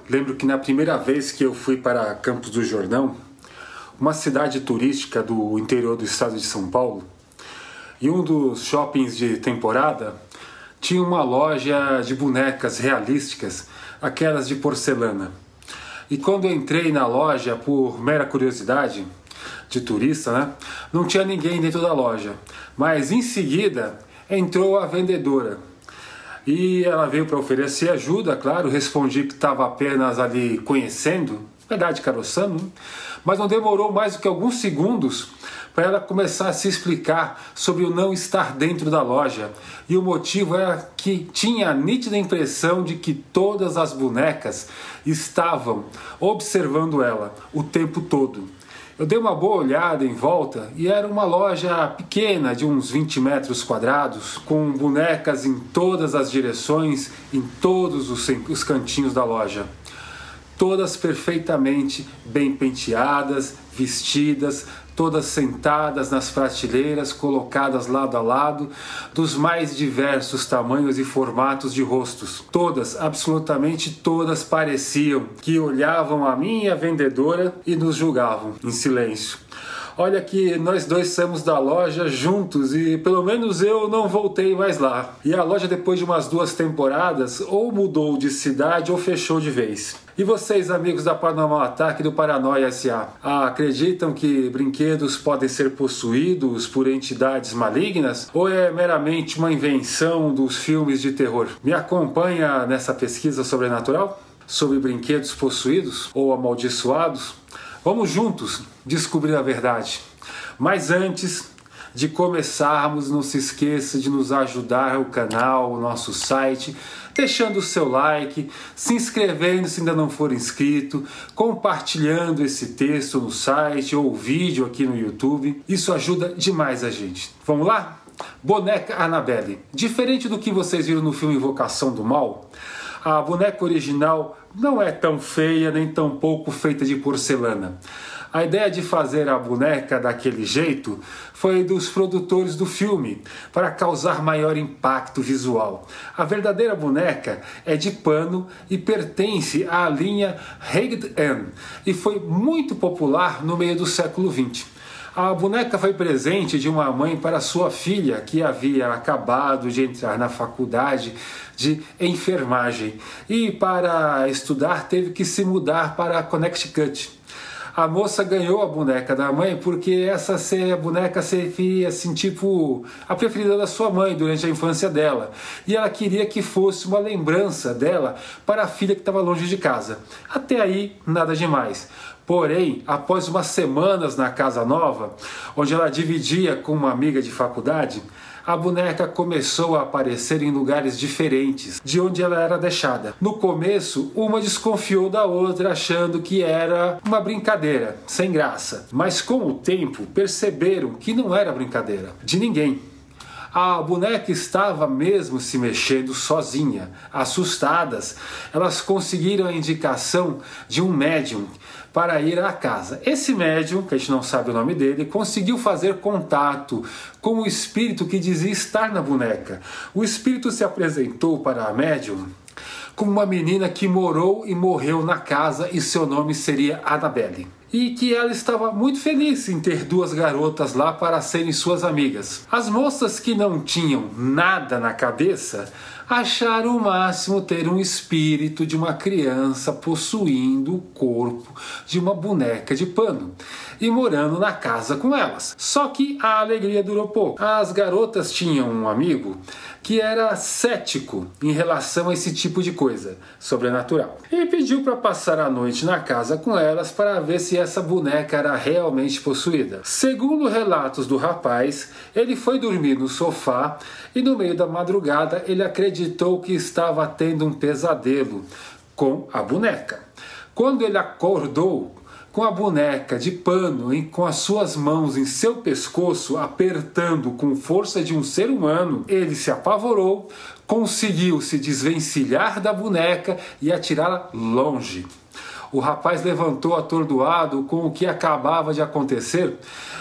Lembro que na primeira vez que eu fui para Campos do Jordão, uma cidade turística do interior do estado de São Paulo, e um dos shoppings de temporada tinha uma loja de bonecas realísticas, aquelas de porcelana. E quando eu entrei na loja, por mera curiosidade de turista, né, não tinha ninguém dentro da loja, mas em seguida entrou a vendedora. E ela veio para oferecer ajuda, claro, respondi que estava apenas ali conhecendo, na verdade caroçando, mas não demorou mais do que alguns segundos para ela começar a se explicar sobre o não estar dentro da loja. E o motivo era que tinha a nítida impressão de que todas as bonecas estavam observando ela o tempo todo. Eu dei uma boa olhada em volta e era uma loja pequena, de uns 20 metros quadrados, com bonecas em todas as direções, em todos os cantinhos da loja. Todas perfeitamente bem penteadas, vestidas, todas sentadas nas prateleiras, colocadas lado a lado, dos mais diversos tamanhos e formatos de rostos. Todas, absolutamente todas, pareciam que olhavam a mim e a vendedora e nos julgavam em silêncio. Olha que nós dois saímos da loja juntos e pelo menos eu não voltei mais lá. E a loja, depois de umas 2 temporadas, ou mudou de cidade ou fechou de vez. E vocês, amigos da Paranormal Attack do Paranoia S.A., acreditam que brinquedos podem ser possuídos por entidades malignas? Ou é meramente uma invenção dos filmes de terror? Me acompanha nessa pesquisa sobrenatural? Sobre brinquedos possuídos ou amaldiçoados? Vamos juntos descobrir a verdade. Mas antes de começarmos, não se esqueça de nos ajudar o canal, o nosso site, deixando o seu like, se inscrevendo se ainda não for inscrito, compartilhando esse texto no site ou o vídeo aqui no YouTube. Isso ajuda demais a gente. Vamos lá? Boneca Annabelle. Diferente do que vocês viram no filme Invocação do Mal, a boneca original não é tão feia nem tão pouco feita de porcelana. A ideia de fazer a boneca daquele jeito foi dos produtores do filme, para causar maior impacto visual. A verdadeira boneca é de pano e pertence à linha Ragged Ann e foi muito popular no meio do século XX. A boneca foi presente de uma mãe para sua filha, que havia acabado de entrar na faculdade de enfermagem e para estudar teve que se mudar para Connecticut. A moça ganhou a boneca da mãe porque essa boneca seria assim, tipo a preferida da sua mãe durante a infância dela. E ela queria que fosse uma lembrança dela para a filha que estava longe de casa. Até aí, nada demais. Porém, após umas semanas na casa nova, onde ela dividia com uma amiga de faculdade, a boneca começou a aparecer em lugares diferentes de onde ela era deixada. No começo, uma desconfiou da outra, achando que era uma brincadeira, sem graça. Mas com o tempo, perceberam que não era brincadeira de ninguém. A boneca estava mesmo se mexendo sozinha. Assustadas, elas conseguiram a indicação de um médium para ir à casa. Esse médium, que a gente não sabe o nome dele, conseguiu fazer contato com o espírito que dizia estar na boneca. O espírito se apresentou para a médium como uma menina que morou e morreu na casa e seu nome seria Annabelle. E que ela estava muito feliz em ter 2 garotas lá para serem suas amigas. As moças que não tinham nada na cabeça acharam o máximo ter um espírito de uma criança possuindo o corpo de uma boneca de pano e morando na casa com elas. Só que a alegria durou pouco. As garotas tinham um amigo que era cético em relação a esse tipo de coisa sobrenatural e pediu para passar a noite na casa com elas para ver se essa boneca era realmente possuída. Segundo relatos do rapaz, ele foi dormir no sofá e no meio da madrugada ele acreditou que estava tendo um pesadelo com a boneca. Quando ele acordou com a boneca de pano e com as suas mãos em seu pescoço, apertando com força de um ser humano, ele se apavorou, conseguiu se desvencilhar da boneca e atirá-la longe. O rapaz levantou atordoado com o que acabava de acontecer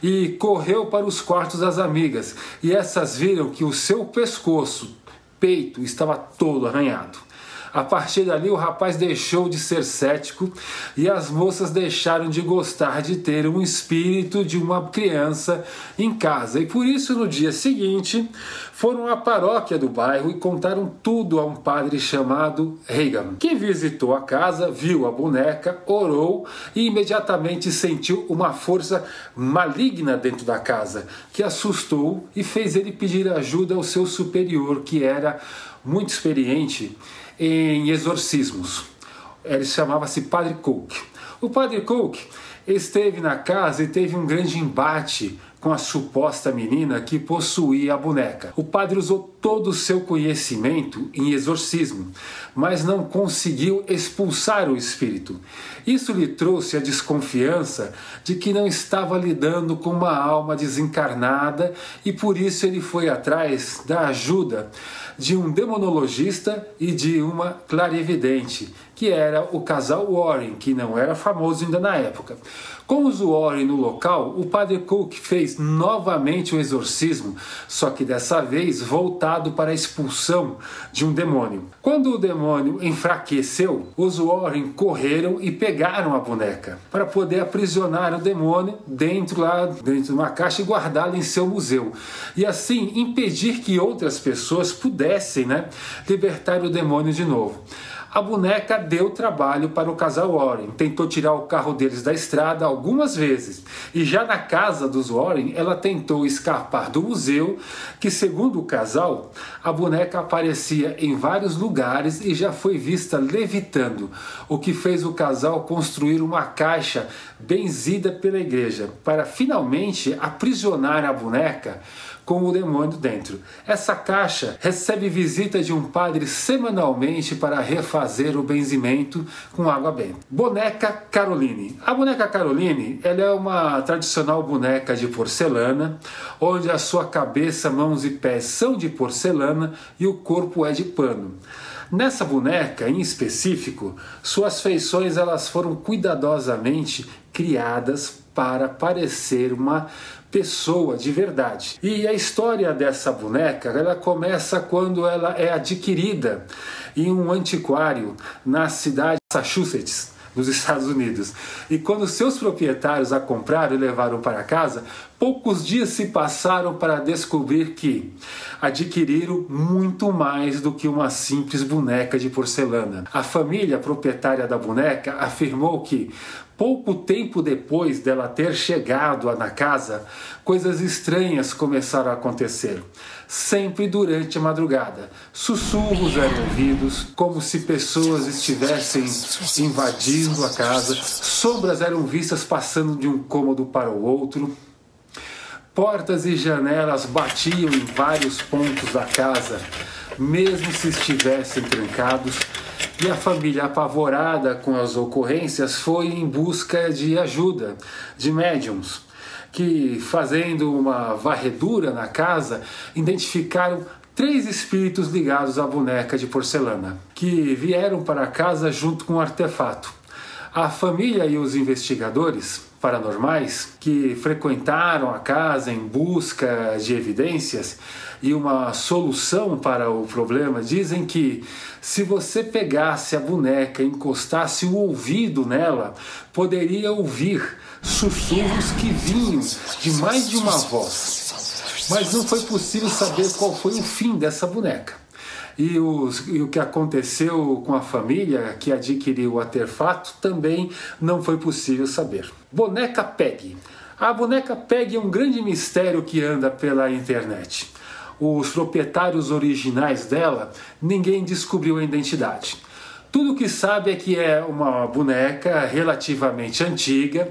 e correu para os quartos das amigas, e essas viram que o seu pescoço, peito, estava todo arranhado. A partir dali o rapaz deixou de ser cético e as moças deixaram de gostar de ter um espírito de uma criança em casa. E por isso no dia seguinte foram à paróquia do bairro e contaram tudo a um padre chamado Reagan, que visitou a casa, viu a boneca, orou e imediatamente sentiu uma força maligna dentro da casa, que assustou e fez ele pedir ajuda ao seu superior, que era muito experiente em exorcismos. Ele chamava-se Padre Cook. O Padre Cook esteve na casa e teve um grande embate com a suposta menina que possuía a boneca. O padre usou todo o seu conhecimento em exorcismo, mas não conseguiu expulsar o espírito. Isso lhe trouxe a desconfiança de que não estava lidando com uma alma desencarnada e por isso ele foi atrás da ajuda de um demonologista e de uma clarividente, que era o casal Warren, que não era famoso ainda na época. Com os Warren no local, o Padre Cook fez novamente um exorcismo, só que dessa vez voltado para a expulsão de um demônio. Quando o demônio enfraqueceu, os Warren correram e pegaram a boneca para poder aprisionar o demônio dentro de uma caixa e guardá-la em seu museu. E assim impedir que outras pessoas pudessem, libertar o demônio de novo. A boneca deu trabalho para o casal Warren, tentou tirar o carro deles da estrada algumas vezes. E já na casa dos Warren, ela tentou escapar do museu, que segundo o casal, a boneca aparecia em vários lugares e já foi vista levitando, o que fez o casal construir uma caixa benzida pela igreja, para finalmente aprisionar a boneca com o demônio dentro. Essa caixa recebe visita de um padre semanalmente para refazer o benzimento com água benta. Boneca Caroline. A boneca Caroline, ela é uma tradicional boneca de porcelana, onde a sua cabeça, mãos e pés são de porcelana e o corpo é de pano. Nessa boneca, em específico, suas feições elas foram cuidadosamente criadas para parecer uma pessoa de verdade. E a história dessa boneca, ela começa quando ela é adquirida em um antiquário na cidade de Massachusetts, nos Estados Unidos. E quando seus proprietários a compraram e levaram para casa, poucos dias se passaram para descobrir que adquiriram muito mais do que uma simples boneca de porcelana. A família proprietária da boneca afirmou que pouco tempo depois dela ter chegado na casa, coisas estranhas começaram a acontecer. Sempre durante a madrugada. Sussurros eram ouvidos, como se pessoas estivessem invadindo a casa. Sombras eram vistas passando de um cômodo para o outro. Portas e janelas batiam em vários pontos da casa, mesmo se estivessem trancados. E a família, apavorada com as ocorrências, foi em busca de ajuda de médiums, que, fazendo uma varredura na casa, identificaram 3 espíritos ligados à boneca de porcelana, que vieram para casa junto com o artefato. A família e os investigadores paranormais que frequentaram a casa em busca de evidências e uma solução para o problema dizem que se você pegasse a boneca e encostasse o ouvido nela, poderia ouvir sussurros que vinham de mais de uma voz. Mas não foi possível saber qual foi o fim dessa boneca. E o que aconteceu com a família que adquiriu o artefato também não foi possível saber. Boneca Peggy. A boneca Peggy é um grande mistério que anda pela internet. Os proprietários originais dela, ninguém descobriu a identidade. Tudo que sabe é que é uma boneca relativamente antiga,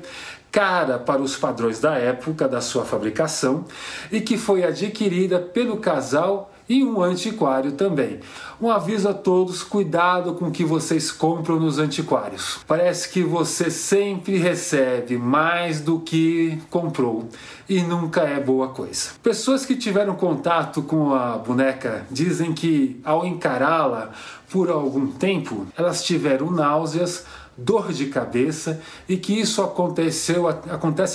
cara para os padrões da época da sua fabricação e que foi adquirida pelo casal e um antiquário também. Um aviso a todos, cuidado com o que vocês compram nos antiquários. Parece que você sempre recebe mais do que comprou e nunca é boa coisa. Pessoas que tiveram contato com a boneca dizem que ao encará-la por algum tempo, elas tiveram náuseas, dor de cabeça e que isso acontece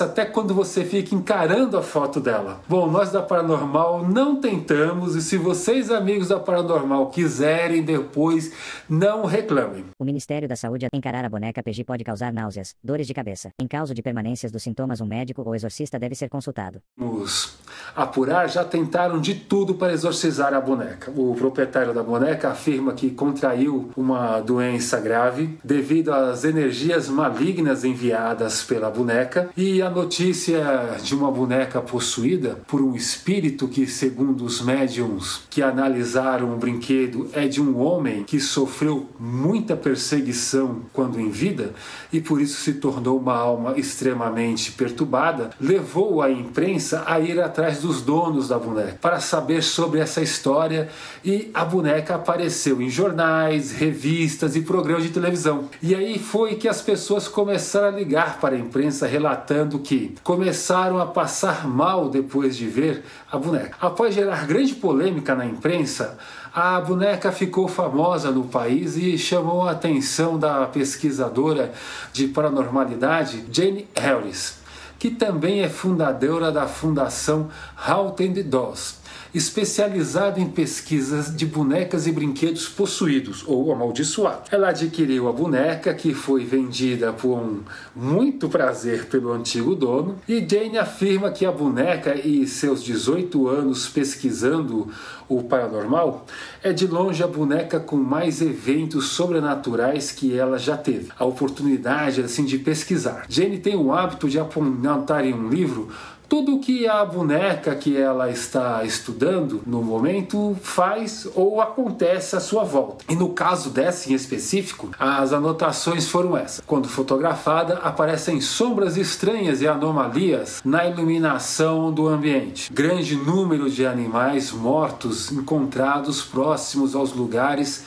até quando você fica encarando a foto dela. Bom, nós da Paranormal não tentamos, e se vocês, amigos da Paranormal, quiserem depois, não reclamem. O Ministério da Saúde, encarar a boneca PG pode causar náuseas, dores de cabeça. Em caso de permanências dos sintomas, um médico ou exorcista deve ser consultado. Vamos apurar, já tentaram de tudo para exorcizar a boneca. O proprietário da boneca afirma que contraiu uma doença grave devido às energias malignas enviadas pela boneca, e a notícia de uma boneca possuída por um espírito que, segundo os médiums que analisaram o brinquedo, é de um homem que sofreu muita perseguição quando em vida e por isso se tornou uma alma extremamente perturbada, levou a imprensa a ir atrás dos donos da boneca para saber sobre essa história, e a boneca apareceu em jornais, revistas e programas de televisão. E aí foi que as pessoas começaram a ligar para a imprensa relatando que começaram a passar mal depois de ver a boneca. Após gerar grande polêmica na imprensa, a boneca ficou famosa no país e chamou a atenção da pesquisadora de paranormalidade Jane Harris, que também é fundadora da Fundação Haunted Dolls, especializada em pesquisas de bonecas e brinquedos possuídos ou amaldiçoados. Ela adquiriu a boneca, que foi vendida por muito prazer pelo antigo dono, e Jane afirma que a boneca e seus 18 anos pesquisando o paranormal é de longe a boneca com mais eventos sobrenaturais que ela já teve. A oportunidade assim de pesquisar. Jane tem o hábito de apontar em um livro tudo o que a boneca que ela está estudando no momento faz ou acontece à sua volta. E no caso dessa em específico, as anotações foram essas. Quando fotografada, aparecem sombras estranhas e anomalias na iluminação do ambiente. Grande número de animais mortos encontrados próximos aos lugares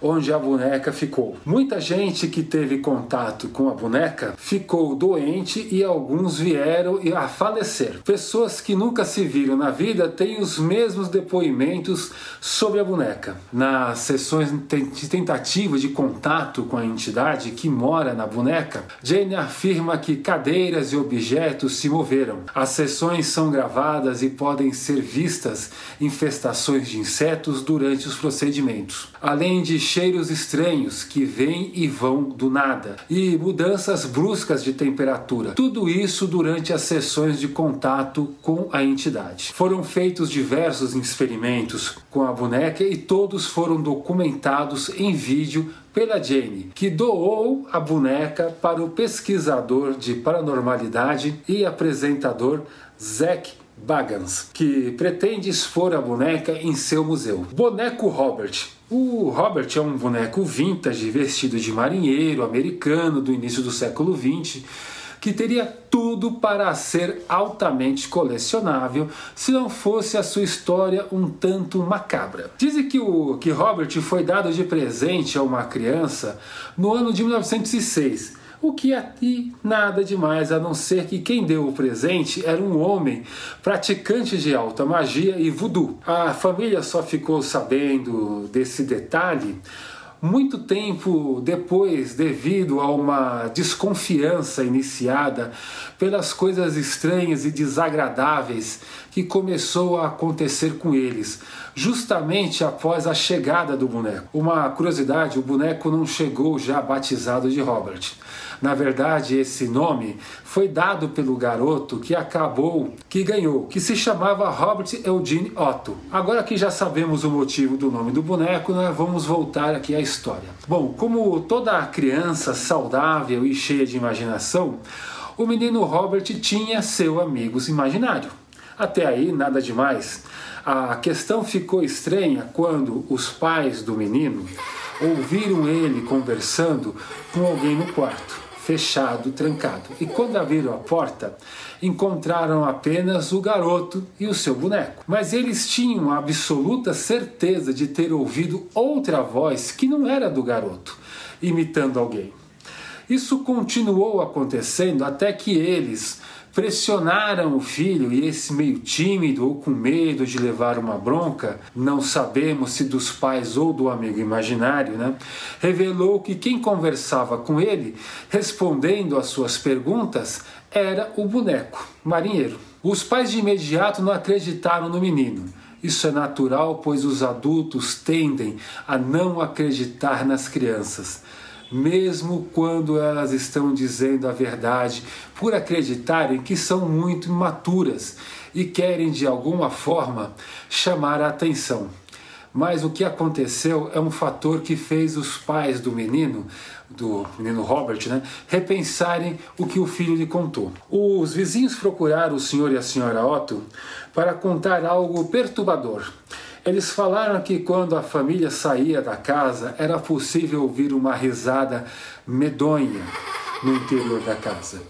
onde a boneca ficou. Muita gente que teve contato com a boneca ficou doente e alguns vieram a falecer. Pessoas que nunca se viram na vida têm os mesmos depoimentos sobre a boneca. Nas sessões de tentativa de contato com a entidade que mora na boneca, Jane afirma que cadeiras e objetos se moveram. As sessões são gravadas e podem ser vistas infestações de insetos durante os procedimentos, além de cheiros estranhos que vêm e vão do nada e mudanças bruscas de temperatura. Tudo isso durante as sessões de contato com a entidade. Foram feitos diversos experimentos com a boneca e todos foram documentados em vídeo pela Jane, que doou a boneca para o pesquisador de paranormalidade e apresentador Zak Bagans, que pretende expor a boneca em seu museu. Boneco Robert. O Robert é um boneco vintage vestido de marinheiro americano do início do século XX, que teria tudo para ser altamente colecionável se não fosse a sua história um tanto macabra. Dizem que Robert foi dado de presente a uma criança no ano de 1906, o que aqui nada demais, a não ser que quem deu o presente era um homem praticante de alta magia e voodoo. A família só ficou sabendo desse detalhe muito tempo depois, devido a uma desconfiança iniciada pelas coisas estranhas e desagradáveis que começou a acontecer com eles, justamente após a chegada do boneco. Uma curiosidade, o boneco não chegou já batizado de Robert. Na verdade, esse nome foi dado pelo garoto que ganhou, que se chamava Robert Eugene Otto. Agora que já sabemos o motivo do nome do boneco, nós vamos voltar aqui à história. Bom, como toda criança saudável e cheia de imaginação, o menino Robert tinha seu amigo imaginário. Até aí, nada demais. A questão ficou estranha quando os pais do menino ouviram ele conversando com alguém no quarto. fechado, trancado. E quando abriram a porta, encontraram apenas o garoto e o seu boneco. Mas eles tinham a absoluta certeza de ter ouvido outra voz que não era do garoto, imitando alguém. Isso continuou acontecendo até que eles pressionaram o filho, e esse meio tímido ou com medo de levar uma bronca, não sabemos se dos pais ou do amigo imaginário, revelou que quem conversava com ele, respondendo às suas perguntas, era o boneco marinheiro. Os pais de imediato não acreditaram no menino. Isso é natural, pois os adultos tendem a não acreditar nas crianças, mesmo quando elas estão dizendo a verdade, por acreditarem que são muito imaturas e querem de alguma forma chamar a atenção. Mas o que aconteceu é um fator que fez os pais do menino Robert, repensarem o que o filho lhe contou. Os vizinhos procuraram o senhor e a senhora Otto para contar algo perturbador. Eles falaram que quando a família saía da casa, era possível ouvir uma risada medonha no interior da casa.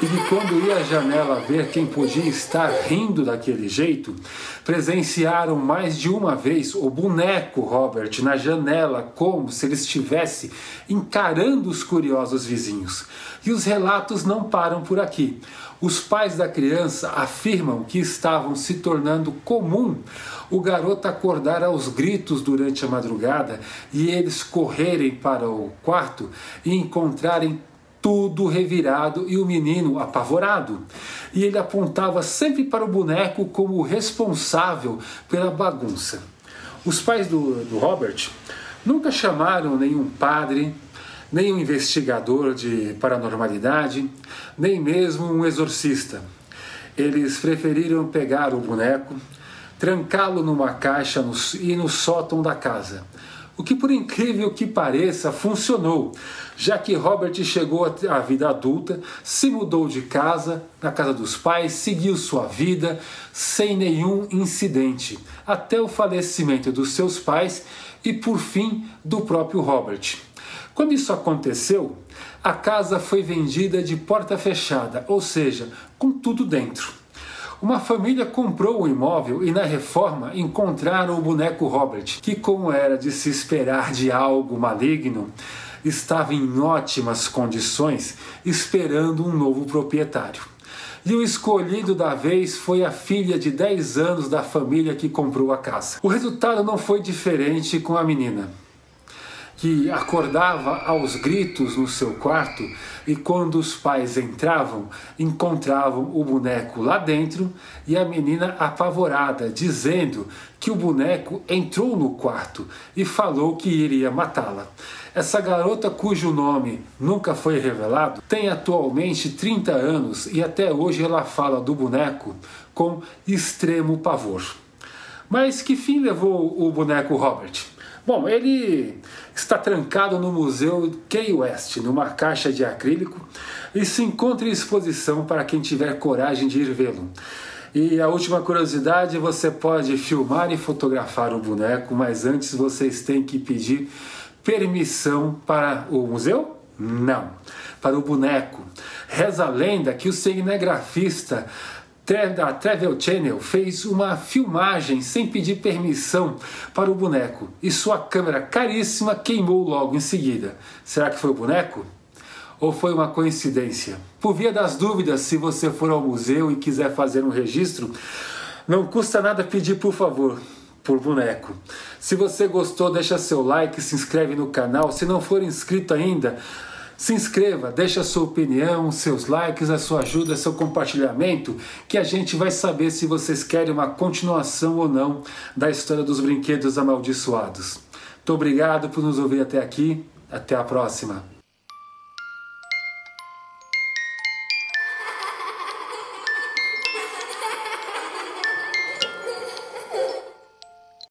E que quando ia à janela ver quem podia estar rindo daquele jeito, presenciaram mais de uma vez o boneco Robert na janela, como se ele estivesse encarando os curiosos vizinhos. E os relatos não param por aqui. Os pais da criança afirmam que estavam se tornando comum o garoto acordar aos gritos durante a madrugada e eles correrem para o quarto e encontrarem tudo revirado e o menino apavorado. E ele apontava sempre para o boneco como responsável pela bagunça. Os pais do Robert nunca chamaram nenhum padre, nem um investigador de paranormalidade, nem mesmo um exorcista. Eles preferiram pegar o boneco, trancá-lo numa caixa e no sótão da casa. O que, por incrível que pareça, funcionou, já que Robert chegou à vida adulta, se mudou de casa, na casa dos pais, seguiu sua vida sem nenhum incidente, até o falecimento dos seus pais e, por fim, do próprio Robert. Quando isso aconteceu, a casa foi vendida de porta fechada, ou seja, com tudo dentro. Uma família comprou o imóvel e na reforma encontraram o boneco Robert, que, como era de se esperar de algo maligno, estava em ótimas condições, esperando um novo proprietário. E o escolhido da vez foi a filha de 10 anos da família que comprou a casa. O resultado não foi diferente com a menina, que acordava aos gritos no seu quarto e quando os pais entravam, encontravam o boneco lá dentro e a menina apavorada, dizendo que o boneco entrou no quarto e falou que iria matá-la. Essa garota, cujo nome nunca foi revelado, tem atualmente 30 anos e até hoje ela fala do boneco com extremo pavor. Mas que fim levou o boneco Robert? Bom, ele está trancado no Museu Key West, numa caixa de acrílico, e se encontra em exposição para quem tiver coragem de ir vê-lo. E a última curiosidade, você pode filmar e fotografar o boneco, mas antes vocês têm que pedir permissão para o museu? Não, para o boneco. Reza a lenda que o cinegrafista da Travel Channel fez uma filmagem sem pedir permissão para o boneco e sua câmera caríssima queimou logo em seguida. Será que foi o boneco? Ou foi uma coincidência? Por via das dúvidas, se você for ao museu e quiser fazer um registro, não custa nada pedir, por favor, por boneco. Se você gostou, deixa seu like, se inscreve no canal. Se não for inscrito ainda, se inscreva, deixa a sua opinião, seus likes, a sua ajuda, seu compartilhamento, que a gente vai saber se vocês querem uma continuação ou não da história dos brinquedos amaldiçoados. Muito obrigado por nos ouvir até aqui. Até a próxima.